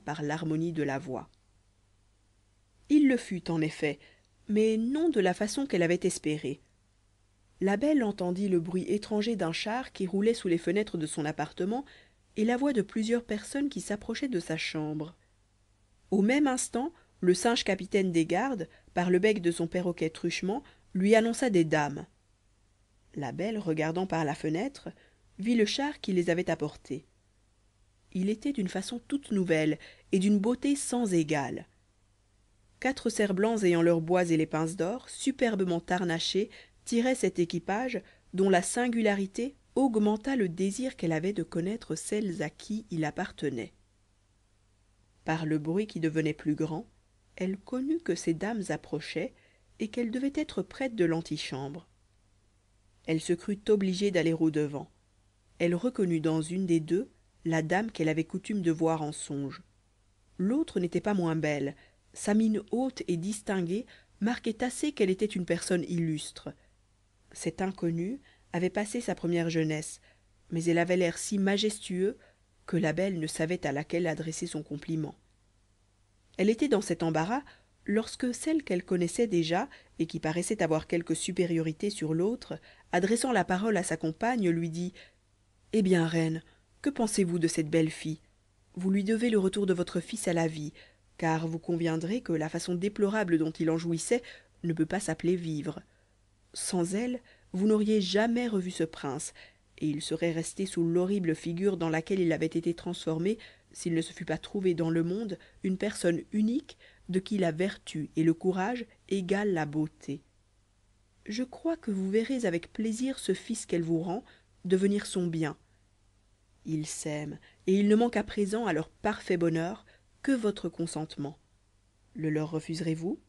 par l'harmonie de la voix. Il le fut en effet, mais non de la façon qu'elle avait espérée. La belle entendit le bruit étranger d'un char qui roulait sous les fenêtres de son appartement et la voix de plusieurs personnes qui s'approchaient de sa chambre. Au même instant, le singe capitaine des gardes, par le bec de son perroquet truchement, lui annonça des dames. La belle, regardant par la fenêtre, vit le char qui les avait apportées. Il était d'une façon toute nouvelle et d'une beauté sans égale. 4 cerfs blancs ayant leurs bois et les pinces d'or, superbement harnachés, tiraient cet équipage dont la singularité augmenta le désir qu'elle avait de connaître celles à qui il appartenait. Par le bruit qui devenait plus grand, elle connut que ces dames approchaient et qu'elles devaient être près de l'antichambre. Elle se crut obligée d'aller au-devant. Elle reconnut dans une des deux la dame qu'elle avait coutume de voir en songe. L'autre n'était pas moins belle. Sa mine haute et distinguée marquait assez qu'elle était une personne illustre. Cette inconnue avait passé sa première jeunesse, mais elle avait l'air si majestueux que la belle ne savait à laquelle adresser son compliment. Elle était dans cet embarras lorsque celle qu'elle connaissait déjà et qui paraissait avoir quelque supériorité sur l'autre, adressant la parole à sa compagne, lui dit « Eh bien, reine, que pensez-vous de cette belle fille? Vous lui devez le retour de votre fils à la vie, car vous conviendrez que la façon déplorable dont il en jouissait ne peut pas s'appeler vivre. Sans elle, vous n'auriez jamais revu ce prince, et il serait resté sous l'horrible figure dans laquelle il avait été transformé s'il ne se fût pas trouvé dans le monde une personne unique de qui la vertu et le courage égalent la beauté. Je crois que vous verrez avec plaisir ce fils qu'elle vous rend devenir son bien. Ils s'aiment, et il ne manque à présent à leur parfait bonheur que votre consentement. Le leur refuserez-vous »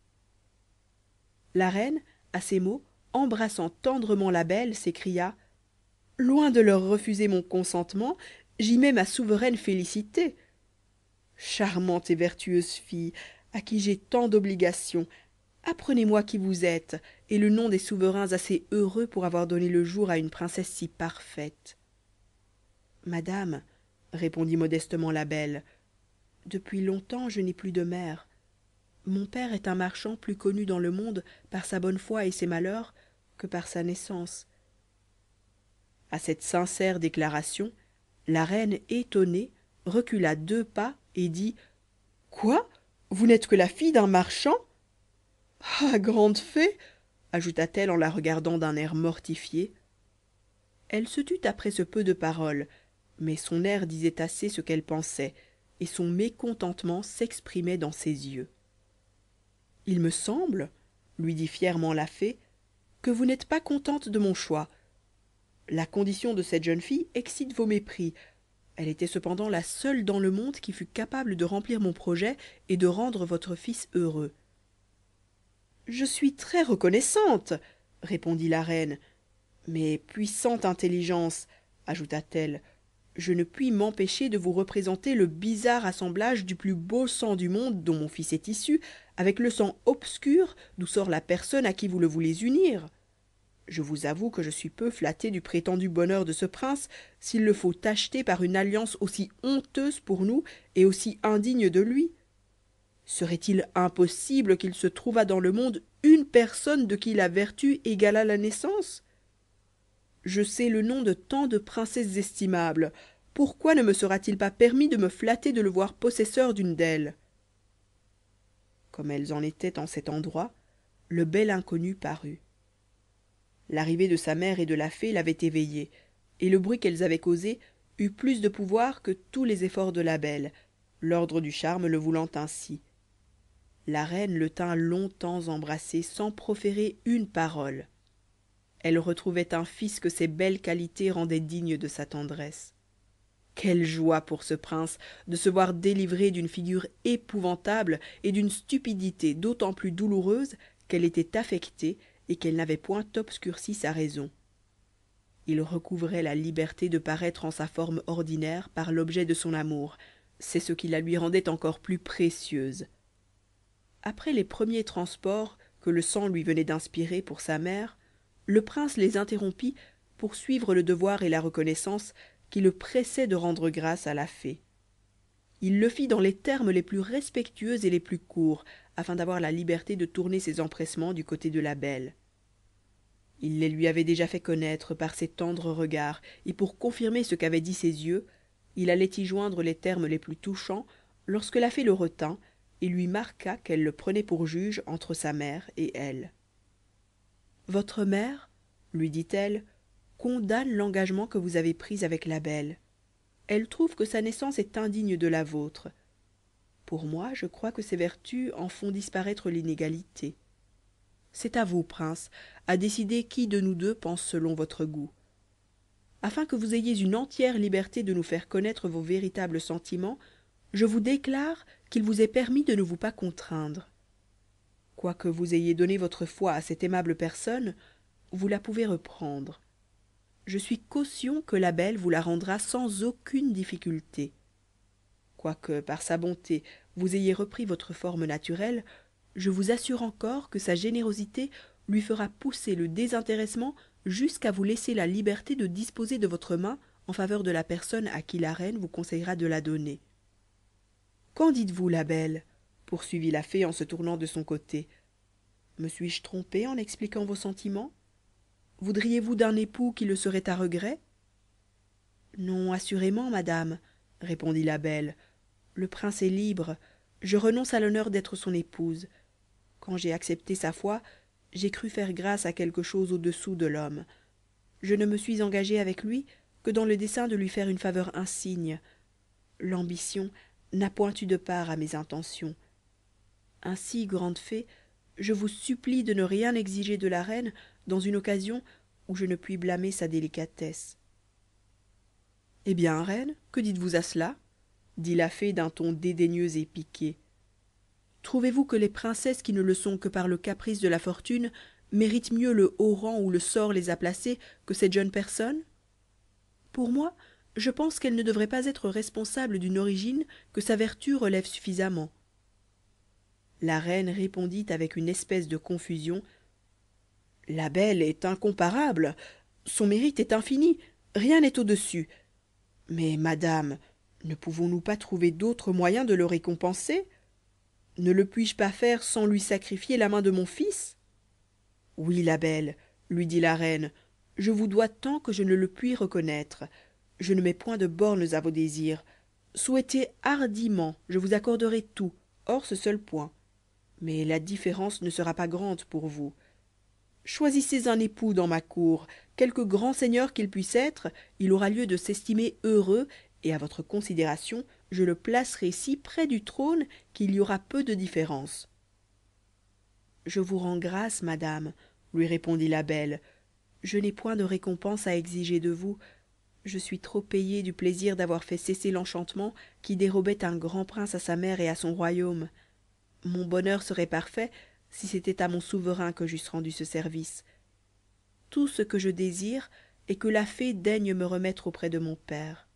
La reine, à ces mots, embrassant tendrement la belle, s'écria « Loin de leur refuser mon consentement, j'y mets ma souveraine félicité. Charmante et vertueuse fille, à qui j'ai tant d'obligations, apprenez-moi qui vous êtes et le nom des souverains assez heureux pour avoir donné le jour à une princesse si parfaite. » Madame, répondit modestement la belle, depuis longtemps je n'ai plus de mère. Mon père est un marchand plus connu dans le monde par sa bonne foi et ses malheurs que par sa naissance. À cette sincère déclaration, la reine étonnée recula 2 pas et dit « Quoi, vous n'êtes que la fille d'un marchand? Ah, grande fée, ajouta-t-elle en la regardant d'un air mortifié. Elle se tut après ce peu de paroles, mais son air disait assez ce qu'elle pensait, et son mécontentement s'exprimait dans ses yeux. « Il me semble, lui dit fièrement la fée, que vous n'êtes pas contente de mon choix. La condition de cette jeune fille excite vos mépris. Elle était cependant la seule dans le monde qui fût capable de remplir mon projet et de rendre votre fils heureux. »« Je suis très reconnaissante, répondit la reine, mais puissante intelligence, ajouta-t-elle, je ne puis m'empêcher de vous représenter le bizarre assemblage du plus beau sang du monde dont mon fils est issu avec le sang obscur d'où sort la personne à qui vous le voulez unir. Je vous avoue que je suis peu flattée du prétendu bonheur de ce prince s'il le faut acheter par une alliance aussi honteuse pour nous et aussi indigne de lui. Serait-il impossible qu'il se trouvât dans le monde une personne de qui la vertu égalât la naissance? Je sais le nom de tant de princesses estimables. Pourquoi ne me sera-t-il pas permis de me flatter de le voir possesseur d'une d'elles? » Comme elles en étaient en cet endroit, le bel inconnu parut. L'arrivée de sa mère et de la fée l'avait éveillé, et le bruit qu'elles avaient causé eut plus de pouvoir que tous les efforts de la belle, l'ordre du charme le voulant ainsi. La reine le tint longtemps embrassé sans proférer une parole. Elle retrouvait un fils que ses belles qualités rendaient digne de sa tendresse. Quelle joie pour ce prince de se voir délivré d'une figure épouvantable et d'une stupidité d'autant plus douloureuse qu'elle était affectée et qu'elle n'avait point obscurci sa raison. Il recouvrait la liberté de paraître en sa forme ordinaire par l'objet de son amour, c'est ce qui la lui rendait encore plus précieuse. Après les premiers transports que le sang lui venait d'inspirer pour sa mère, le prince les interrompit pour suivre le devoir et la reconnaissance qui le pressaient de rendre grâce à la fée. il le fit dans les termes les plus respectueux et les plus courts, afin d'avoir la liberté de tourner ses empressements du côté de la belle. Il les lui avait déjà fait connaître par ses tendres regards, et pour confirmer ce qu'avaient dit ses yeux, il allait y joindre les termes les plus touchants, lorsque la fée le retint, et lui marqua qu'elle le prenait pour juge entre sa mère et elle. Votre mère, lui dit-elle, condamne l'engagement que vous avez pris avec la belle. Elle trouve que sa naissance est indigne de la vôtre. Pour moi, je crois que ses vertus en font disparaître l'inégalité. C'est à vous, prince, à décider qui de nous deux pense selon votre goût. Afin que vous ayez une entière liberté de nous faire connaître vos véritables sentiments, je vous déclare qu'il vous est permis de ne vous pas contraindre. Quoique vous ayez donné votre foi à cette aimable personne, vous la pouvez reprendre. Je suis caution que la belle vous la rendra sans aucune difficulté. Quoique, par sa bonté, vous ayez repris votre forme naturelle, je vous assure encore que sa générosité lui fera pousser le désintéressement jusqu'à vous laisser la liberté de disposer de votre main en faveur de la personne à qui la reine vous conseillera de la donner. Qu'en dites-vous, la belle? Poursuivit la fée en se tournant de son côté. Me suis-je trompée en expliquant vos sentiments? Voudriez-vous d'un époux qui le serait à regret? Non, assurément, madame, répondit la belle. Le prince est libre. Je renonce à l'honneur d'être son épouse. Quand j'ai accepté sa foi, j'ai cru faire grâce à quelque chose au-dessous de l'homme. Je ne me suis engagée avec lui que dans le dessein de lui faire une faveur insigne. L'ambition n'a point eu de part à mes intentions. Ainsi, grande fée, je vous supplie de ne rien exiger de la reine dans une occasion où je ne puis blâmer sa délicatesse. Eh bien, reine, que dites-vous à cela? Dit la fée d'un ton dédaigneux et piqué. Trouvez-vous que les princesses qui ne le sont que par le caprice de la fortune méritent mieux le haut rang où le sort les a placées que cette jeune personne? Pour moi, je pense qu'elle ne devrait pas être responsable d'une origine que sa vertu relève suffisamment. La reine répondit avec une espèce de confusion. La belle est incomparable, son mérite est infini, rien n'est au-dessus. Mais, madame, ne pouvons-nous pas trouver d'autres moyens de le récompenser? Ne le puis-je pas faire sans lui sacrifier la main de mon fils? Oui, la belle, lui dit la reine, je vous dois tant que je ne le puis reconnaître. Je ne mets point de bornes à vos désirs. Souhaitez hardiment, je vous accorderai tout, hors ce seul point. Mais la différence ne sera pas grande pour vous. Choisissez un époux dans ma cour, quelque grand seigneur qu'il puisse être, il aura lieu de s'estimer heureux, et à votre considération je le placerai si près du trône qu'il y aura peu de différence. Je vous rends grâce, madame, lui répondit la belle. Je n'ai point de récompense à exiger de vous. Je suis trop payée du plaisir d'avoir fait cesser l'enchantement qui dérobait un grand prince à sa mère et à son royaume. Mon bonheur serait parfait si c'était à mon souverain que j'eusse rendu ce service. Tout ce que je désire est que la fée daigne me remettre auprès de mon père.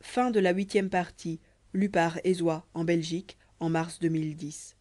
Fin de la 8e partie, lue par Ezoa en Belgique en mars 2010.